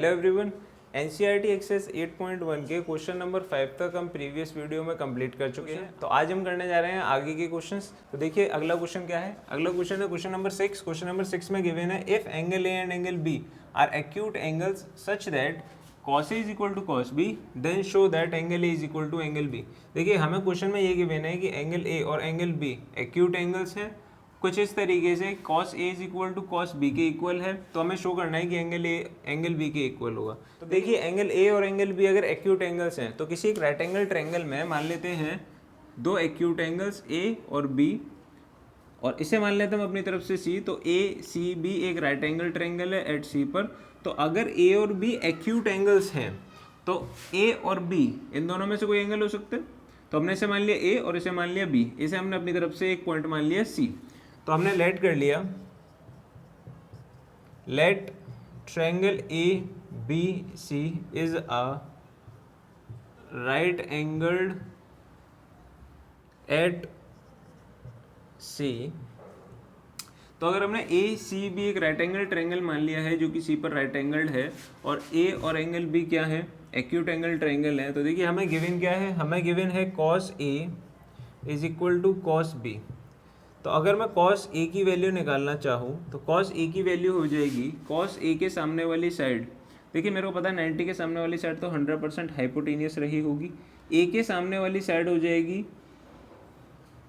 Hello everyone, NCERT exercise 8.1 के question number 5 तक हम प्रीवियस वीडियो में कंप्लीट कर चुके हैं। तो आज हम करने जा रहे हैं आगे के क्वेश्चंस। तो देखिए अगला क्वेश्चन क्या है। अगला क्वेश्चन है क्वेश्चन नंबर 6। क्वेश्चन नंबर 6 में गिवन है if angle A and angle B are acute angles such that cos A is equal to cos B, then show that angle A is equal to angle B। देखिए हमें question में ये given है कि angle A और angle B acute angles हैं कुछ इस तरीके से। cos A is equal to cos B के इक्वल है, तो हमें शो करना है कि एंगल A एंगल B के इक्वल होगा। तो देखिए एंगल A और एंगल B अगर एक्यूट एंगल्स हैं तो किसी एक राइट एंगल ट्रायंगल में मान लेते हैं दो एक्यूट एंगल्स A और B, और इसे मान लेते हैं हम अपनी तरफ से C। तो ACB एक राइट एंगल ट्रायंगल है एट C पर। तो अगर A और B एक्यूट एंगल्स हैं तो A और B इन दोनों में से कोई एंगल हो सकते हैं। तो हमने इसे मान लिया A और इसे मान लिया B, इसे हमने अपनी तरफ से एक पॉइंट मान लिया C। तो हमने लेट कर लिया let triangle ABC is a right angled at C। तो अगर हमने ACB एक राइट एंगल ट्रायंगल मान लिया है जो कि C पर राइट एंगल्ड है, और A और एंगल B क्या है, एक्यूट एंगल ट्रायंगल है। तो देखिए हमें गिवन क्या है, हमें गिवन है cos A is equal to cos B। तो अगर मैं cos A की वैल्यू निकालना चाहूँ तो cos A की वैल्यू हो जाएगी cos A के सामने वाली साइड। देखिए मेरे को पता है 90 के सामने वाली साइड तो 100% हाइपोटेनियस रही होगी। A के सामने वाली साइड हो जाएगी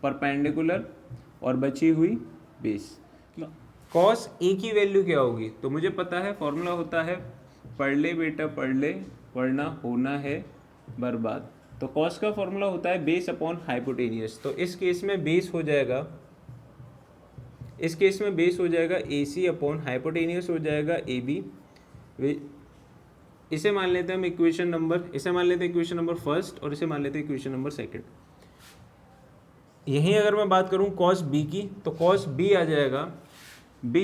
परपेंडिकुलर और बची हुई बेस। cos A की वैल्यू क्या होगी, तो मुझे पता है फॉर्मूला होता है पढ़ ले बेटा पढ़ ले वरना होना है बर्बाद। तो cos का फॉर्मूला होता है बेस अपॉन हाइपोटेनियस। तो इस केस में बेस हो जाएगा AC अपॉन हाइपोटेनियस हो जाएगा AB। इसे मान लेते हैं हम इक्वेशन नंबर फर्स्ट और इसे मान लेते हैं इक्वेशन नंबर सेकंड। यहीं अगर मैं बात करूं cos B की तो cos B आ जाएगा, B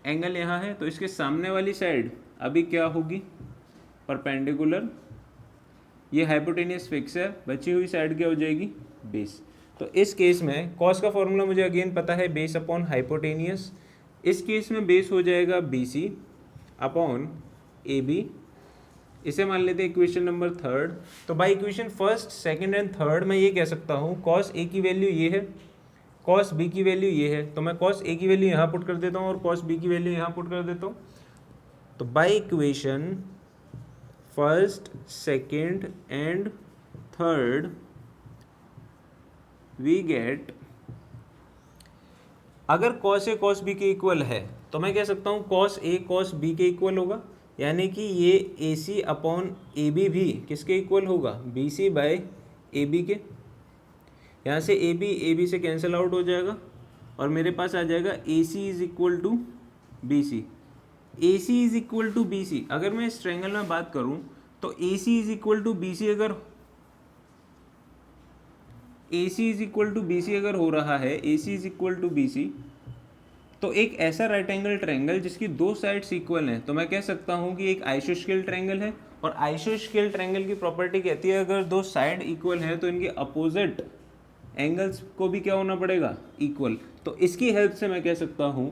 एंगल यहाँ है तो इसके सामने वाली साइड अभी क्या होगी, परपेंडिकुलर। ये हाइपोटेनियस फिक्स है, बची हुई साइड क्या हो जाएगी, बेस। तो इस केस में cos का फॉर्मूला मुझे अगेन पता है बेस अपॉन हाइपोटेनियस। इस केस में बेस हो जाएगा BC अपॉन AB। इसे मान लेते हैं इक्वेशन नंबर थर्ड। तो by equation first second and third मैं ये कह सकता हूँ cos A की वैल्यू ये है, cos B की वैल्यू ये है। तो मैं cos A की वैल्यू यहाँ पुट कर देता हूँ और cos B की वैल्यू यहाँ पुट कर देता हूँ। तो by equation first second and third we get, अगर cos A cos B के इक्वल है तो मैं कह सकता हूँ cos A cos B के इक्वल होगा, यानी कि ये AC अपॉन AB भी किसके इक्वल होगा, BC बाय AB के। यहाँ से AB से कैंसिल आउट हो जाएगा और मेरे पास आ जाएगा AC is equal to BC। AC is equal to BC अगर मैं इस ट्रायंगल में बात करूँ तो AC is equal to BC अगर हो रहा है, AC is equal to BC, तो एक ऐसा राइट एंगल ट्रायंगल जिसकी दो साइड्स इक्वल हैं तो मैं कह सकता हूँ कि एक आइसोस्केल ट्रायंगल है। और आइसोस्केल ट्रायंगल की प्रॉपर्टी कहती है अगर दो साइड इक्वल है तो इनके अपोजिट एंगल्स को भी क्या होना पड़ेगा, इक्वल। तो इसकी हेल्प से मैं कह सकता हूँ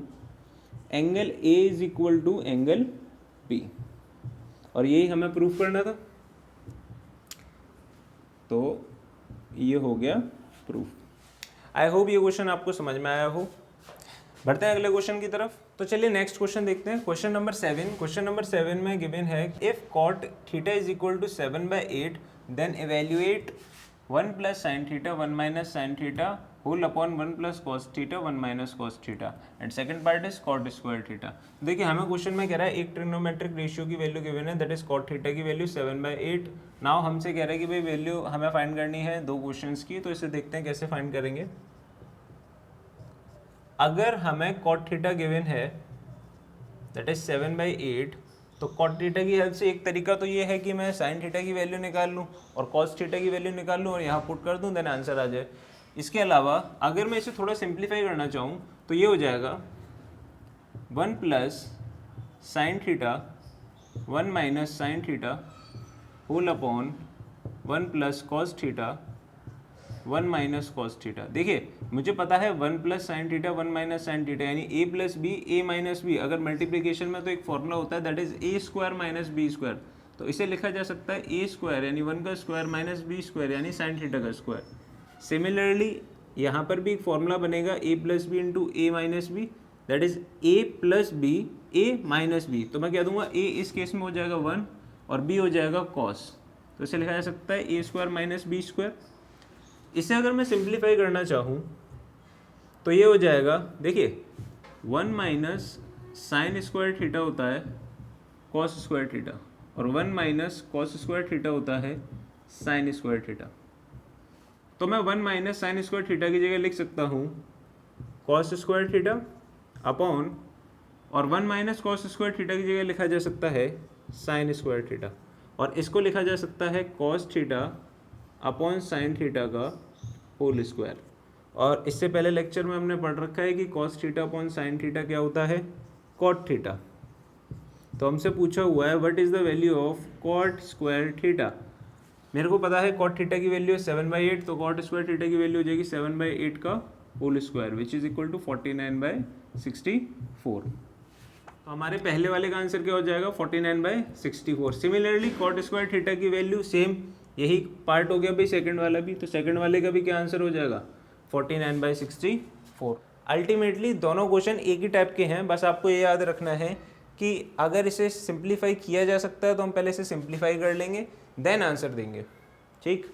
angle A is equal to angle B, और यही हमें प्रूफ करना था। तो ये हो गया प्रूफ। आई होप ये क्वेश्चन आपको समझ में आया हो। बढ़ते हैं अगले क्वेश्चन की तरफ। तो चलिए नेक्स्ट क्वेश्चन देखते हैं। क्वेश्चन नंबर 7 में गिवन है if cot theta is equal to 7/8 then evaluate 1 plus sine theta 1 minus sine theta whole upon 1 plus cos theta 1 minus cos theta and second part is cot square theta. देखिए हमें question में कह रहा है एक trigonometric ratio की value given है that is cot theta की वैल्यू 7/8। नाउ हमसे कह रहा है कि भाई वैल्यू हमें फाइंड करनी है दो क्वेश्चंस की, तो इसे देखते हैं कैसे फाइंड करेंगे। अगर हमें cot थीटा गिवन है दैट इज 7/8 तो cot थीटा की हेल्प से एक तरीका तो ये है कि मैं sin थीटा की वैल्यू निकाल लूँ और cos थीटा की वैल्यू निकाल लूँ और यहाँ पुट कर दूँ, देन आंसर आ जाए। इसके अलावा अगर मैं इसे थोड़ा सिंप्लीफाई करना चाहूँ तो ये हो जाएगा 1 plus sine theta 1 minus sine theta whole upon 1 plus cos theta one minus cos theta. देखिए मुझे पता है one plus sine theta one minus sine theta, यानी A plus B A minus B. अगर मल्टीप्लीकेशन में तो एक फॉर्मूला होता है that is A square minus B square, तो इसे लिखा जा सकता है ए स्क्वायर यानी वन का स्क्वायर माइनस बी स्क्वायर यानी साइन थीटा का स्क्वायर। सिमिलरली यहाँ पर भी एक फॉर्मूला बनेगा a plus b into a minus b, that is a plus B A minus b. तो मैं क्या दूंगा, ए इस केस में हो जाएगा वन और बी हो जाएगा कॉस, तो इसे लिखा जा सकता है A square minus B square. इसे अगर मैं सिंप्लीफाई करना चाहूँ तो ये हो जाएगा, देखिए one minus sine square theta होता है कॉस स्क्वायर थीटा और one minus cos square theta होता है साइन स्क्वायर थीटा। तो मैं one minus sine square theta की जगह लिख सकता हूँ कॉस स्क्वायर थीटा अपॉन, और one minus cos square theta की जगह लिखा जा सकता है साइन स्क्वायर थीटा, और इसको लिखा जा सकता है cos theta upon sine theta का होल स्क्वायर। और इससे पहले लेक्चर में हमने पढ़ रखा है कि cos theta upon sine theta क्या होता है, कॉट थीटा। तो हमसे पूछा हुआ है what is the value of cot square theta. मेरे को पता है कॉट थीटा की वैल्यू है 7/8, तो कॉट स्क्वायर थीटा की वैल्यू हो जाएगी 7/8 का whole square which is equal to 49/64। तो हमारे पहले वाले का आंसर क्या हो जाएगा 49/64। सिमिलरली कॉट स्क्वायर थीटा की वैल्यू सेम, यही पार्ट हो गया भाई सेकंड वाला भी, तो सेकंड वाले का भी क्या आंसर हो जाएगा 49/64। अल्टीमेटली दोनों क्वेश्चन एक ही टाइप के हैं, बस आपको ये याद रखना है कि अगर इसे सिंप्लीफाई किया जा सकता है तो हम पहले इसे सिंप्लीफाई कर लेंगे देन आंसर देंगे, ठीक।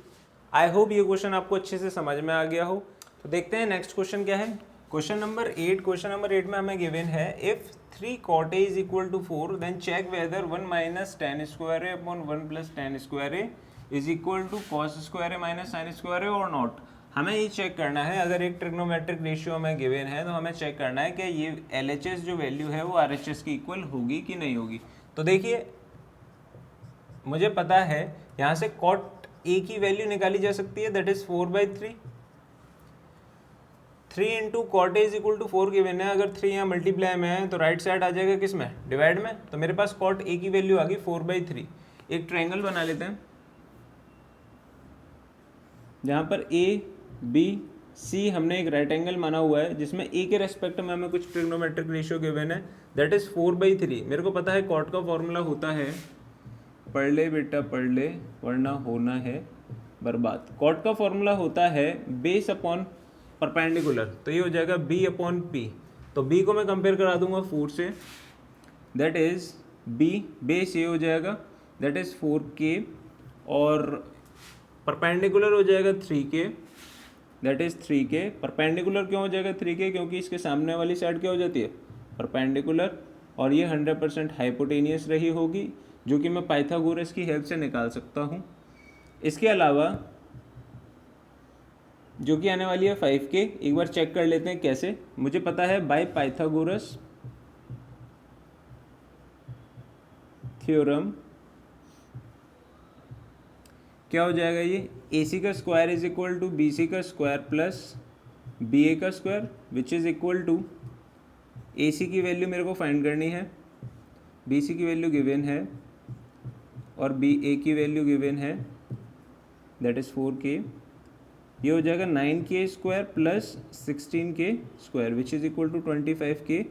आई होप ये क्वेश्चन आपको अच्छे से समझ में आ गया हो। तो देखते हैं नेक्स्ट क्वेश्चन क्या है। क्वेश्चन नंबर 8, क्वेश्चन नंबर 8 में हमें गिवन है if 3 cot a is equal to 4 then check whether 1 minus tan square a upon 1 plus tan square a is equal to cos square a minus sin square a और not. हमें ये check करना है, अगर एक trigonometric ratio हमें given है तो हमें चेक करना है कि ये LHS जो वैल्यू है वो RHS की इक्वल होगी कि नहीं होगी। तो देखिए मुझे पता है यहाँ से cot a की वैल्यू निकाली जा सकती है that is 4/3। 3 into cot A is equal to 4 given है, अगर 3 यहाँ मल्टीप्लाई में है तो राइट साइड आ जाएगा किस में, डिवाइड में। तो मेरे पास कॉट ए की वैल्यू आ गई 4/3। एक ट्रायंगल बना लेते हैं जहाँ पर ए बी सी हमने एक राइट एंगल माना हुआ है जिसमें ए के रेस्पेक्ट में हमें कुछ ट्रिग्नोमेट्रिक रेशियो गिवन है दैट इज 4/3। मेरे को पता है कॉट का फॉर्मूला होता है, पढ़ ले बेटा पढ़ ले वरना होना है बर्बाद। कॉट का फॉर्मूला होता है बेस अपॉन परपेंडिकुलर, तो ये हो जाएगा b अपॉन पी। तो b को मैं कंपेयर करा दूंगा 4 से, दैट इज b बेस ये हो जाएगा दैट इज 4k और परपेंडिकुलर हो जाएगा 3k that is 3k। Perpendicular क्यों हो जाएगा 3k, क्योंकि इसके सामने वाली साइड क्या हो जाती है परपेंडिकुलर, और ये 100% हाइपोटेनियस रही होगी जो कि मैं पाइथागोरस की हेल्प से निकाल सकता हूँ। इसके अलावा जो कि आने वाली है 5k, एक बार चेक कर लेते हैं कैसे। मुझे पता है बाय पाइथागोरस थ्योरम क्या हो जाएगा, ये AC का square is equal to BC का स्क्वायर प्लस BA का square which is equal to AC की वैल्यू मेरे को फाइंड करनी है, BC की वैल्यू गिवन है और BA की वैल्यू गिवन है दैट इज 4k। ये हो जाएगा 9k square plus 16k square which is equal to 25k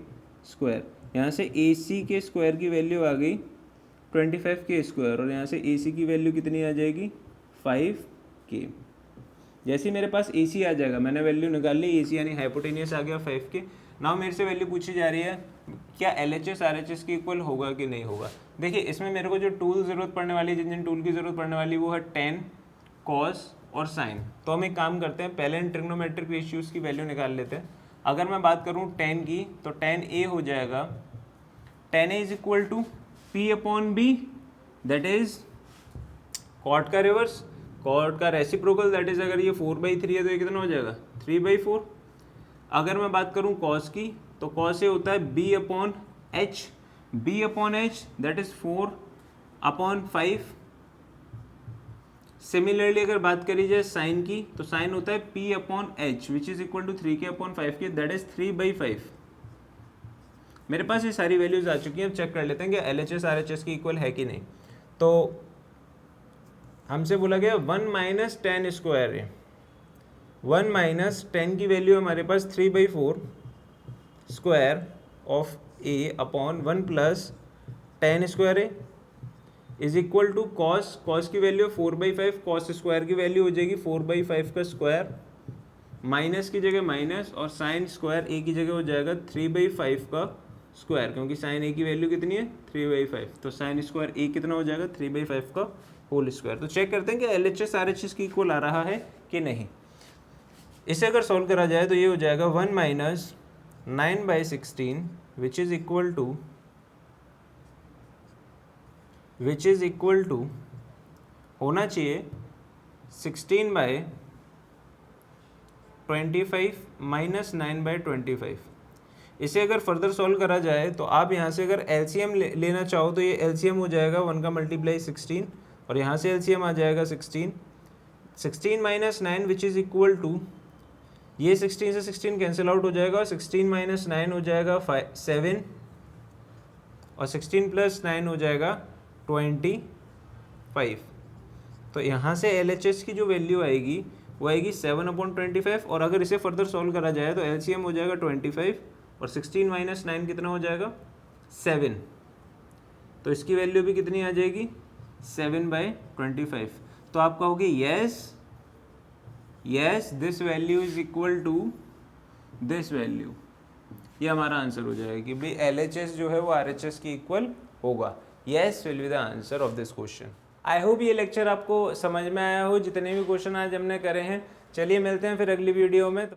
square. यहाँ से AC के स्क्वायर की वैल्यू आ गई 25k स्क्वायर और यहाँ से AC की वैल्यू कितनी आ जाएगी 5k। जैसे ही मेरे पास AC आ जाएगा, मैंने वैल्यू निकाल ली, AC यानी हाइपोटेनियस आ गया 5k। नाउ मेरे से वैल्यू पूछी जा रही है क्या LHS RHS की इक्वल होगा कि नहीं होगा। देखिए इसमें मेरे को जो टूल ज़रूरत पड़ने वाली है, जिन टूल की ज़रूरत पड़ने वाली वो है tan, cos और साइन। तो हम एक काम करते हैं, पहले इन ट्रिग्नोमेट्रिक रेशियोज़ की वैल्यू निकाल लेते हैं। अगर मैं बात करूं tan की तो tan a हो जाएगा tan a is equal to p upon B that is cot का रिवर्स, कॉट का रेसिप्रोकल दैट इज अगर ये 4/3 है तो ये कितना हो जाएगा 3/4। अगर मैं बात करूं cos की तो cos a होता है b upon h that is 4/5। Similarly अगर बात करी जाए साइन की तो साइन होता है p upon h which is equal to 3k upon 5k that is 3/5। मेरे पास ये सारी वैल्यूज आ चुकी हैं। अब चेक कर लेते हैं कि LHS RHS की इक्वल है कि नहीं। तो हमसे बोला गया 1 minus tan square a, 1 minus 10 की वैल्यू हमारे पास 3/4 square of A upon 1 plus 10 square A is equal to cos की वैल्यू 4/5, कॉस स्क्वायर की वैल्यू हो जाएगी 4/5 का स्क्वायर, माइनस की जगह माइनस, और साइन स्क्वायर ए की जगह हो जाएगा 3/5 का स्क्वायर, क्योंकि साइन ए की वैल्यू कितनी है 3/5, तो साइन स्क्वायर ए कितना हो जाएगा 3/5 का होल स्क्वायर। तो चेक करते हैं कि LHS RHS की इक्वल आ रहा है कि नहीं। इसे अगर सॉल्व करा जाए तो ये हो जाएगा 1 minus 9/16 which is equal to होना चाहिए 16/25 माइनस 9/25। इसे अगर फर्दर सॉल्व करा जाए तो आप यहाँ से अगर LCM लेना चाहो तो ये LCM हो जाएगा 1 का मल्टीप्लाई 16, और यहाँ से LCM आ जाएगा 16 minus 9 which is equal to, ये 16 से 16 कैंसिल आउट हो जाएगा, और 16 माइनस 9 हो जाएगा 7, और 16 प्लस 9 हो जाएगा 25। तो यहाँ से LHS की जो वैल्यू आएगी वो आएगी 7/25, और अगर इसे फर्दर सॉल्व करा जाए तो LCM हो जाएगा 25, और 16 माइनस 9 कितना हो जाएगा 7, तो इसकी वैल्यू भी कितनी आ जाएगी 7/25। तो आप कहोगे yes this value is equal to this value, ये हमारा आंसर हो जाएगा कि भाई LHS जो है वो RHS की इक्वल होगा। Yes will be the answer of this question. I hope ये लेक्चर आपको समझ में आया हो, जितने भी क्वेश्चन आज हमने करे हैं। चलिए मिलते हैं फिर अगली वीडियो में।